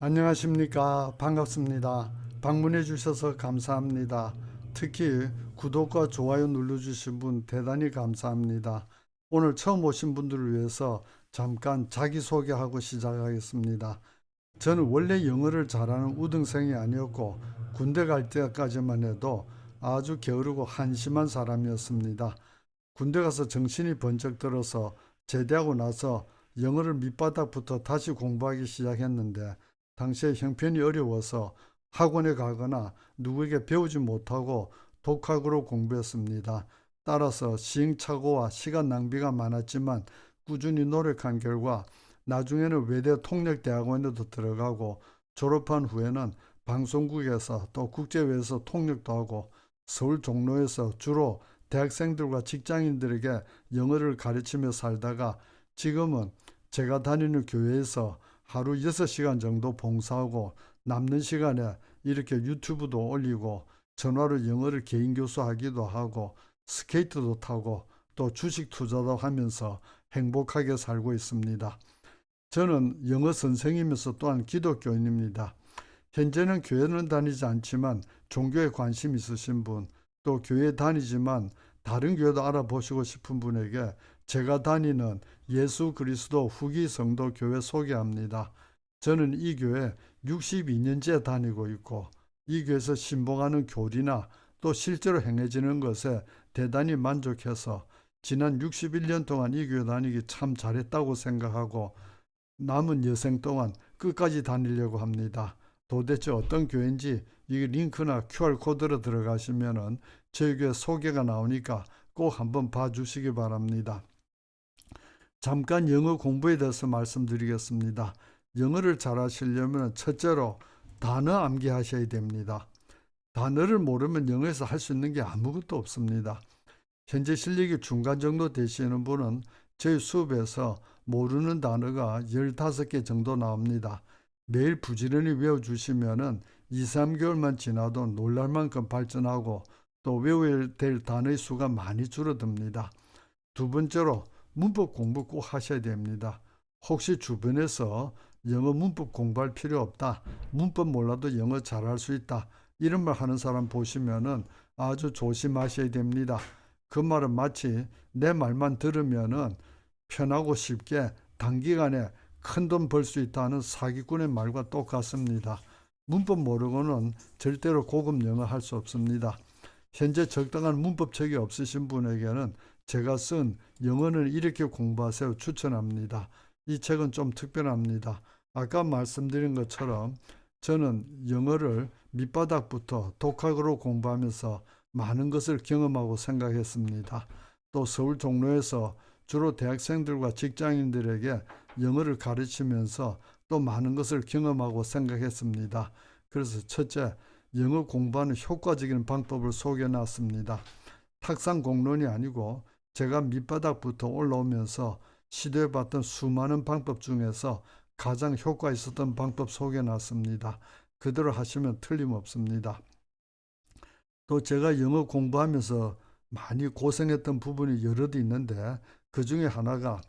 안녕하십니까. 반갑습니다. 방문해 주셔서 감사합니다. 특히 구독과 좋아요 눌러주신 분 대단히 감사합니다. 오늘 처음 오신 분들을 위해서 잠깐 자기소개하고 시작하겠습니다. 저는 원래 영어를 잘하는 우등생이 아니었고 군대 갈 때까지만 해도 아주 게으르고 한심한 사람이었습니다. 군대 가서 정신이 번쩍 들어서 제대하고 나서 영어를 밑바닥부터 다시 공부하기 시작했는데 당시에 형편이 어려워서 학원에 가거나 누구에게 배우지 못하고 독학으로 공부했습니다. 따라서 시행착오와 시간 낭비가 많았지만 꾸준히 노력한 결과 나중에는 외대 통역대학원에도 들어가고 졸업한 후에는 방송국에서 또 국제회에서 통역도 하고 서울 종로에서 주로 대학생들과 직장인들에게 영어를 가르치며 살다가 지금은 제가 다니는 교회에서 하루 6시간 정도 봉사하고 남는 시간에 이렇게 유튜브도 올리고 전화로 영어를 개인 교수하기도 하고 스케이트도 타고 또 주식 투자도 하면서 행복하게 살고 있습니다. 저는 영어 선생이면서 또한 기독교인입니다. 현재는 교회는 다니지 않지만 종교에 관심 있으신 분, 또 교회 다니지만 다른 교회도 알아보시고 싶은 분에게 제가 다니는 예수 그리스도 후기 성도 교회 소개합니다. 저는 이 교회 62년째 다니고 있고 이 교회에서 신봉하는 교리나 또 실제로 행해지는 것에 대단히 만족해서 지난 61년 동안 이 교회 다니기 참 잘했다고 생각하고 남은 여생 동안 끝까지 다니려고 합니다. 도대체 어떤 교회인지 이 링크나 QR코드로 들어가시면은 저희 교회 소개가 나오니까 꼭 한번 봐주시기 바랍니다. 잠깐 영어 공부에 대해서 말씀드리겠습니다. 영어를 잘하시려면 첫째로 단어 암기하셔야 됩니다. 단어를 모르면 영어에서 할 수 있는 게 아무것도 없습니다. 현재 실력이 중간 정도 되시는 분은 저희 수업에서 모르는 단어가 15개 정도 나옵니다. 매일 부지런히 외워주시면은 2, 3개월만 지나도 놀랄 만큼 발전하고 또 외워야 될 단어의 수가 많이 줄어듭니다. 두 번째로 문법 공부 꼭 하셔야 됩니다. 혹시 주변에서 영어 문법 공부할 필요 없다, 문법 몰라도 영어 잘할 수 있다, 이런 말 하는 사람 보시면은 아주 조심하셔야 됩니다. 그 말은 마치 내 말만 들으면은 편하고 쉽게 단기간에 큰 돈 벌 수 있다는 사기꾼의 말과 똑같습니다. 문법 모르고는 절대로 고급 영어 할 수 없습니다. 현재 적당한 문법책이 없으신 분에게는 제가 쓴 영어는 이렇게 공부하세요 추천합니다. 이 책은 좀 특별합니다. 아까 말씀드린 것처럼 저는 영어를 밑바닥부터 독학으로 공부하면서 많은 것을 경험하고 생각했습니다. 또 서울 종로에서 주로 대학생들과 직장인들에게 영어를 가르치면서 또 많은 것을 경험하고 생각했습니다. 그래서 첫째, 영어 공부하는 효과적인 방법을 소개해 놨습니다. 탁상 공론이 아니고 제가 밑바닥부터 올라오면서 시도해봤던 수많은 방법 중에서 가장 효과 있었던 방법 소개해 놨습니다. 그대로 하시면 틀림없습니다. 또 제가 영어 공부하면서 많이 고생했던 부분이 여럿 있는데 그 중에 하나가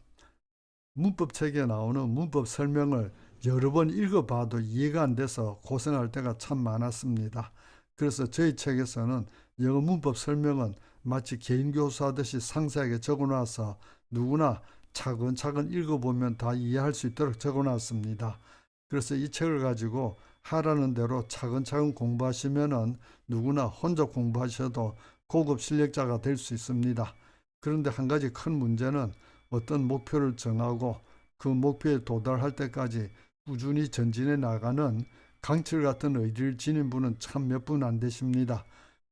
문법책에 나오는 문법 설명을 여러 번 읽어봐도 이해가 안 돼서 고생할 때가 참 많았습니다. 그래서 저희 책에서는 영어 문법 설명은 마치 개인 교수하듯이 상세하게 적어놔서 누구나 차근차근 읽어보면 다 이해할 수 있도록 적어놨습니다. 그래서 이 책을 가지고 하라는 대로 차근차근 공부하시면은 누구나 혼자 공부하셔도 고급 실력자가 될 수 있습니다. 그런데 한 가지 큰 문제는 어떤 목표를 정하고 그 목표에 도달할 때까지 꾸준히 전진해 나가는 강철 같은 의지를 지닌 분은 참 몇 분 안 되십니다.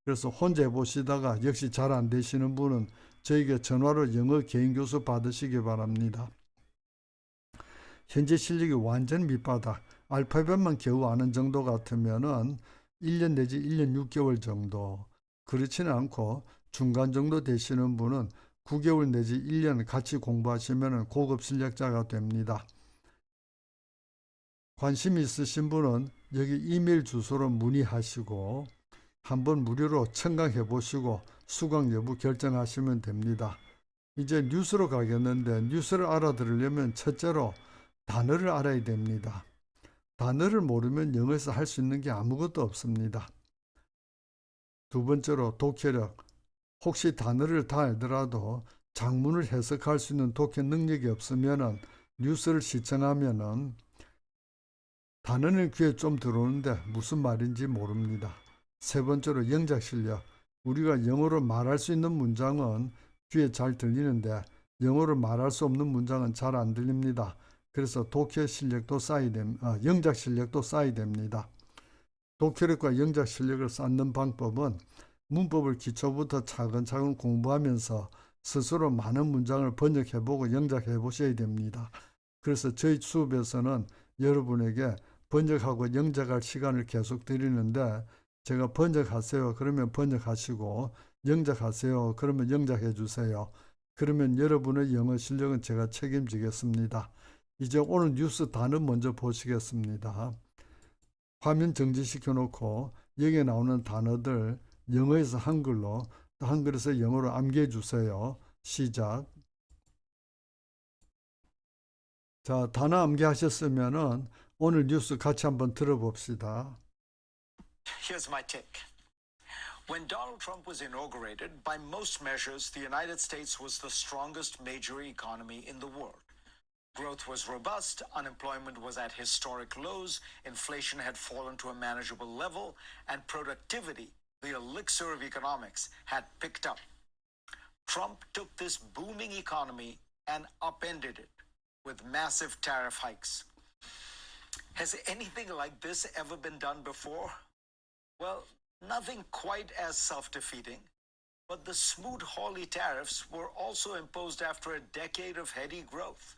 그래서 혼자 해보시다가 역시 잘 안 되시는 분은 저에게 전화로 영어 개인 교수 받으시기 바랍니다. 현재 실력이 완전 밑바닥, 알파벳만 겨우 아는 정도 같으면은 1년 내지 1년 6개월 정도, 그렇지는 않고 중간 정도 되시는 분은 9개월 내지 1년 같이 공부하시면 고급 실력자가 됩니다. 관심이 있으신 분은 여기 이메일 주소로 문의하시고 한번 무료로 청강해 보시고 수강 여부 결정하시면 됩니다. 이제 뉴스로 가겠는데 뉴스를 알아들으려면 첫째로 단어를 알아야 됩니다. 단어를 모르면 영어에서 할 수 있는 게 아무것도 없습니다. 두 번째로 독해력. 혹시 단어를 다 알더라도 장문을 해석할 수 있는 독해 능력이 없으면은 뉴스를 시청하면은 단어는 귀에 좀 들어오는데 무슨 말인지 모릅니다. 세 번째로 영작 실력. 우리가 영어로 말할 수 있는 문장은 귀에 잘 들리는데 영어로 말할 수 없는 문장은 잘 안 들립니다. 그래서 독해 실력도 영작 실력도 쌓아야 됩니다. 독해력과 영작 실력을 쌓는 방법은 문법을 기초부터 차근차근 공부하면서 스스로 많은 문장을 번역해보고 영작해 보셔야 됩니다. 그래서 저희 수업에서는 여러분에게 번역하고 영작할 시간을 계속 드리는데 제가 번역하세요 그러면 번역하시고 영작하세요 그러면 영작해 주세요. 그러면 여러분의 영어 실력은 제가 책임지겠습니다. 이제 오늘 뉴스 단어 먼저 보시겠습니다. 화면 정지시켜 놓고 여기에 나오는 단어들 영어에서 한글로 또 한글에서 영어로 암기해 주세요. 시작. 자, 단어 암기하셨으면은 오늘 뉴스 같이 한번 들어봅시다. Here's my take. When Donald Trump was inaugurated, by most measures, the United States was the strongest major economy in the world. Growth was robust, unemployment was at historic lows, inflation had fallen to a manageable level, and productivity, the elixir of economics, had picked up. Trump took this booming economy and upended it with massive tariff hikes. Has anything like this ever been done before? Well, nothing quite as self-defeating, but the Smoot-Hawley tariffs were also imposed after a decade of heady growth.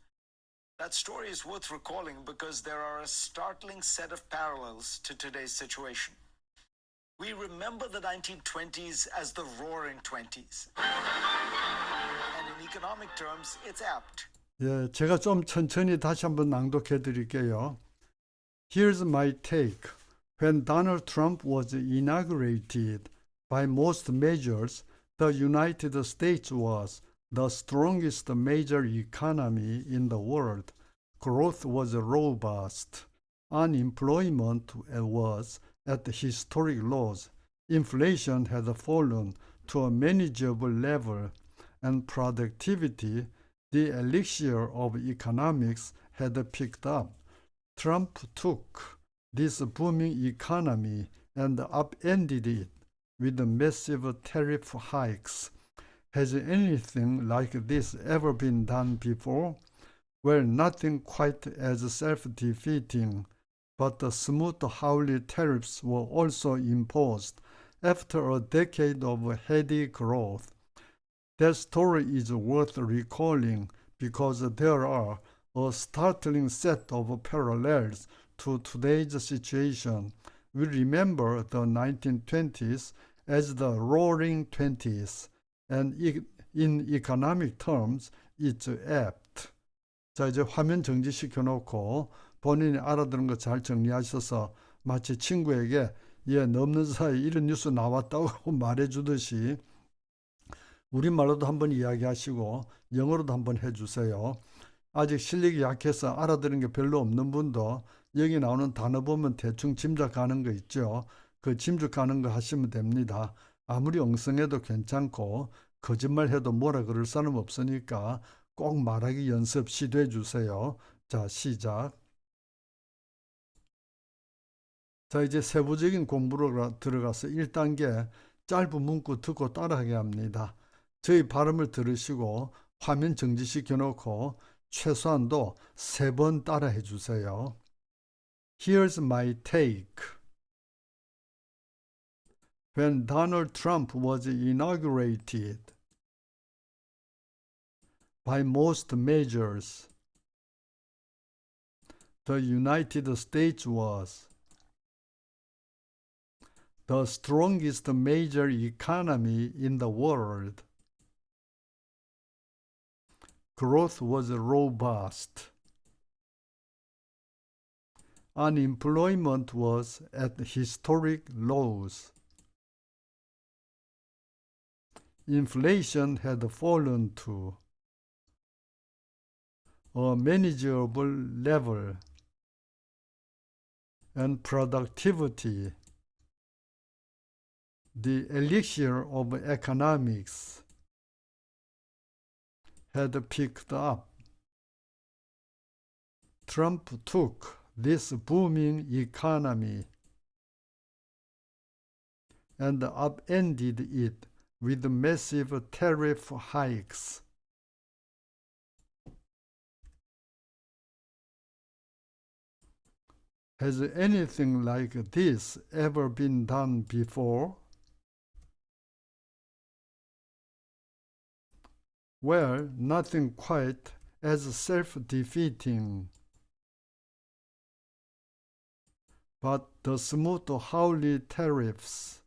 That story is worth recalling because there are a startling set of parallels to today's situation. We remember the 1920s as the Roaring Twenties. And in economic terms, it's apt. 예, 제가 좀 천천히 다시 한번 낭독해 드릴게요. Here's my take. When Donald Trump was inaugurated, by most measures, the United States was the strongest major economy in the world. Growth was robust. Unemployment was at historic lows. Inflation had fallen to a manageable level, and productivity, the elixir of economics, had picked up. Trump took this booming economy and upended it with massive tariff hikes. Has anything like this ever been done before? Well, nothing quite as self-defeating, but the Smoot-Hawley tariffs were also imposed after a decade of heady growth. That story is worth recalling because there are a startling set of parallels to today's situation. We remember the 1920s as the Roaring Twenties, and in economic terms, it's apt. 자, 이제 화면 정지시켜 놓고 본인이 알아듣는 거 잘 정리하셔서 마치 친구에게 넘는 사이 이런 뉴스 나왔다고 말해 주듯이 우리말로도 한번 이야기하시고 영어로도 한번 해주세요. 아직 실력이 약해서 알아듣는 게 별로 없는 분도 여기 나오는 단어 보면 대충 짐작하는 거 있죠. 그 짐작하는 거 하시면 됩니다. 아무리 엉성해도 괜찮고 거짓말해도 뭐라 그럴 사람 없으니까 꼭 말하기 연습 시도해 주세요. 자, 시작. 자, 이제 세부적인 공부로 들어가서 1단계 짧은 문구 듣고 따라하게 합니다. 저희 발음을 들으시고 화면 정지시켜 놓고 최소한도 3번 따라해 주세요. Here's my take. When Donald Trump was inaugurated, by most measures, the United States was the strongest major economy in the world. Growth was robust. Unemployment was at historic lows. Inflation had fallen to a manageable level, and productivity, the elixir of economics, had picked up. Trump took this booming economy and upended it with massive tariff hikes. Has anything like this ever been done before? Well, nothing quite as self-defeating. But the Smoot-Hawley tariffs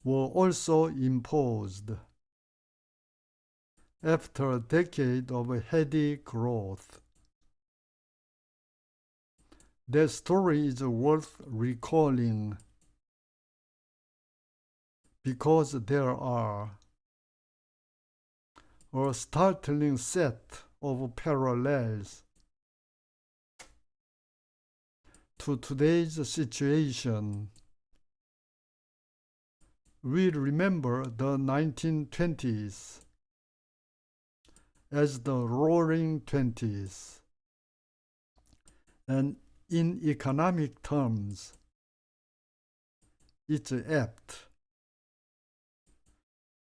were also imposed after a decade of heady growth. That story is worth recalling because there are a startling set of parallels to today's situation. We remember the 1920s as the Roaring Twenties, and in economic terms, it's apt.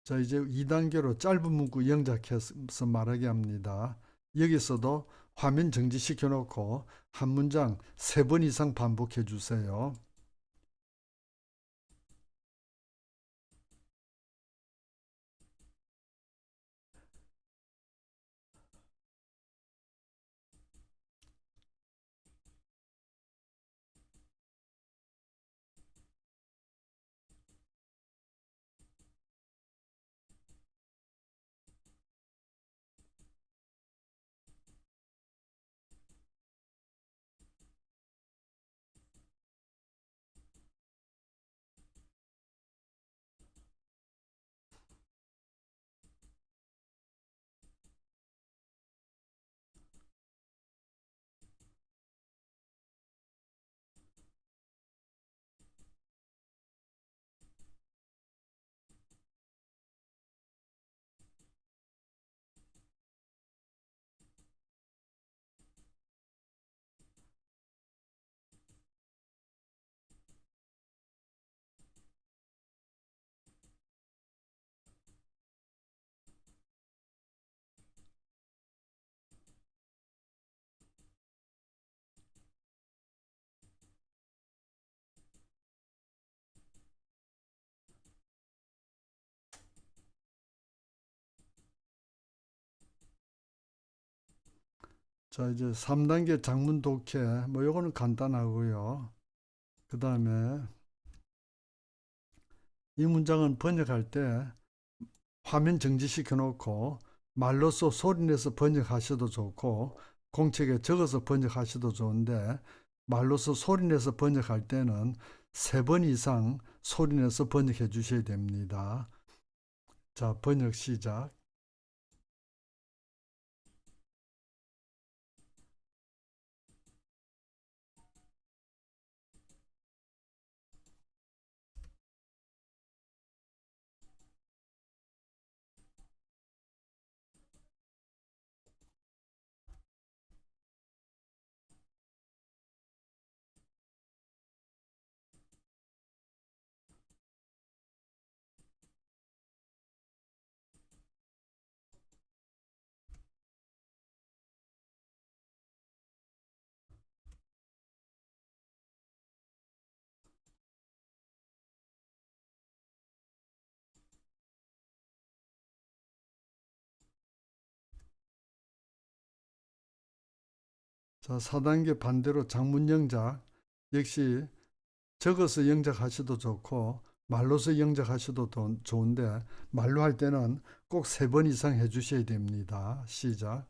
자, 이제 2단계로 짧은 문구 영작해서 말하게 합니다. 여기서도 화면 정지시켜 놓고 한 문장 3번 이상 반복해 주세요. 자, 이제 3단계 장문 독해. 요거는 간단하고요. 그 다음에 이 문장은 번역할 때 화면 정지시켜 놓고 말로써 소리내서 번역하셔도 좋고 공책에 적어서 번역하셔도 좋은데 말로써 소리내서 번역할 때는 3번 이상 소리내서 번역해 주셔야 됩니다. 자, 번역 시작. 자, 4단계 반대로 장문 영작 역시 적어서 영작하셔도 좋고 말로서 영작하셔도 좋은데 말로 할 때는 꼭 3번 이상 해주셔야 됩니다. 시작.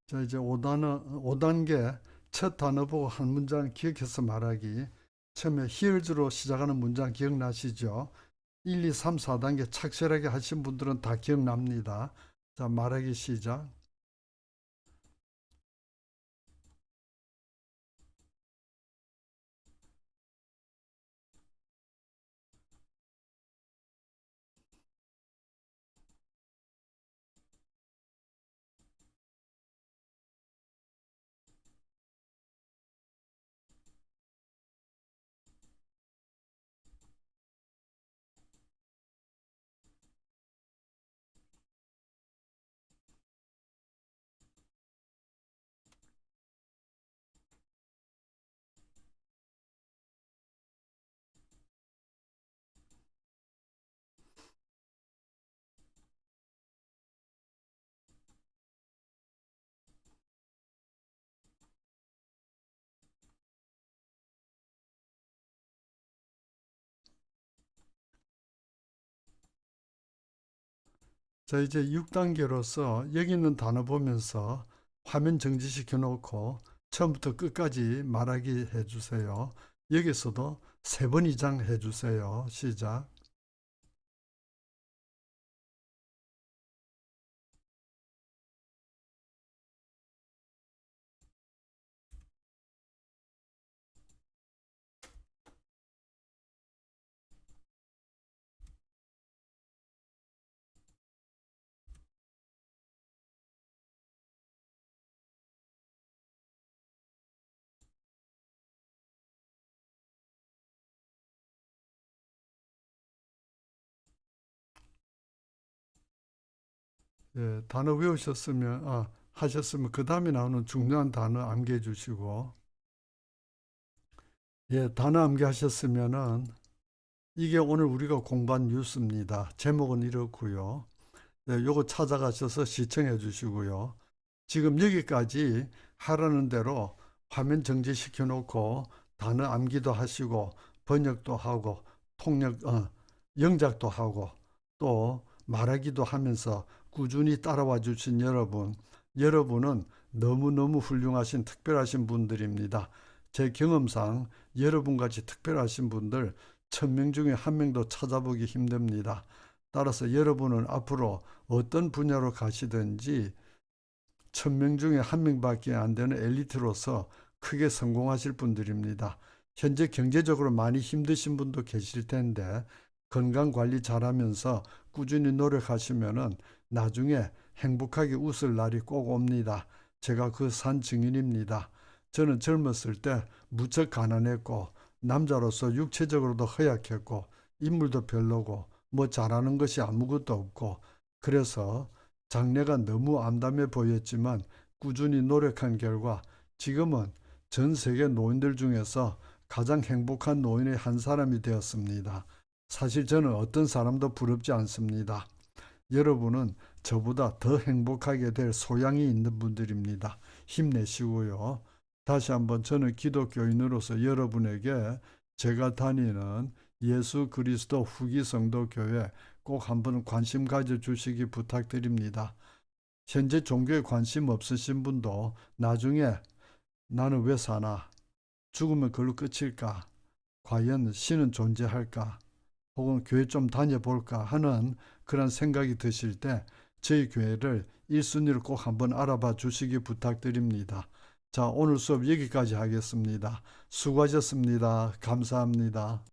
자, 이제 5단계 첫 단어 보고 한 문장 기억해서 말하기. 처음에 here's로 시작하는 문장 기억나시죠? 1, 2, 3, 4단계 착실하게 하신 분들은 다 기억납니다. 자, 말하기 시작. 자, 이제 6단계로서 여기 있는 단어 보면서 화면 정지시켜 놓고 처음부터 끝까지 말하기 해주세요. 여기서도 3번 이상 해주세요. 시작. 예, 단어 외우셨으면, 하셨으면 그 다음에 나오는 중요한 단어 암기해 주시고, 예, 단어 암기하셨으면은 이게 오늘 우리가 공부한 뉴스입니다. 제목은 이렇고요. 네, 요거 찾아가셔서 시청해 주시고요. 지금 여기까지 하라는 대로 화면 정지시켜 놓고 단어 암기도 하시고 번역도 하고 영작도 하고 또 말하기도 하면서 꾸준히 따라와 주신 여러분은 너무너무 훌륭하신 특별하신 분들입니다. 제 경험상 여러분같이 특별하신 분들 1000명 중에 한 명도 찾아보기 힘듭니다. 따라서 여러분은 앞으로 어떤 분야로 가시든지 1000명 중에 한 명밖에 안 되는 엘리트로서 크게 성공하실 분들입니다. 현재 경제적으로 많이 힘드신 분도 계실 텐데 건강 관리 잘하면서 꾸준히 노력하시면은 나중에 행복하게 웃을 날이 꼭 옵니다. 제가 그 산 증인입니다. 저는 젊었을 때 무척 가난했고 남자로서 육체적으로도 허약했고 인물도 별로고 뭐 잘하는 것이 아무것도 없고 그래서 장래가 너무 암담해 보였지만 꾸준히 노력한 결과 지금은 전 세계 노인들 중에서 가장 행복한 노인의 한 사람이 되었습니다. 사실 저는 어떤 사람도 부럽지 않습니다. 여러분은 저보다 더 행복하게 될 소양이 있는 분들입니다. 힘내시고요. 다시 한번 저는 기독교인으로서 여러분에게 제가 다니는 예수 그리스도 후기 성도 교회 꼭 한번 관심 가져주시기 부탁드립니다. 현재 종교에 관심 없으신 분도 나중에 나는 왜 사나? 죽으면 그걸로 끝일까? 과연 신은 존재할까? 혹은 교회 좀 다녀볼까 하는 그런 생각이 드실 때 저희 교회를 1순위로 꼭 한번 알아봐 주시기 부탁드립니다. 자, 오늘 수업 여기까지 하겠습니다. 수고하셨습니다. 감사합니다.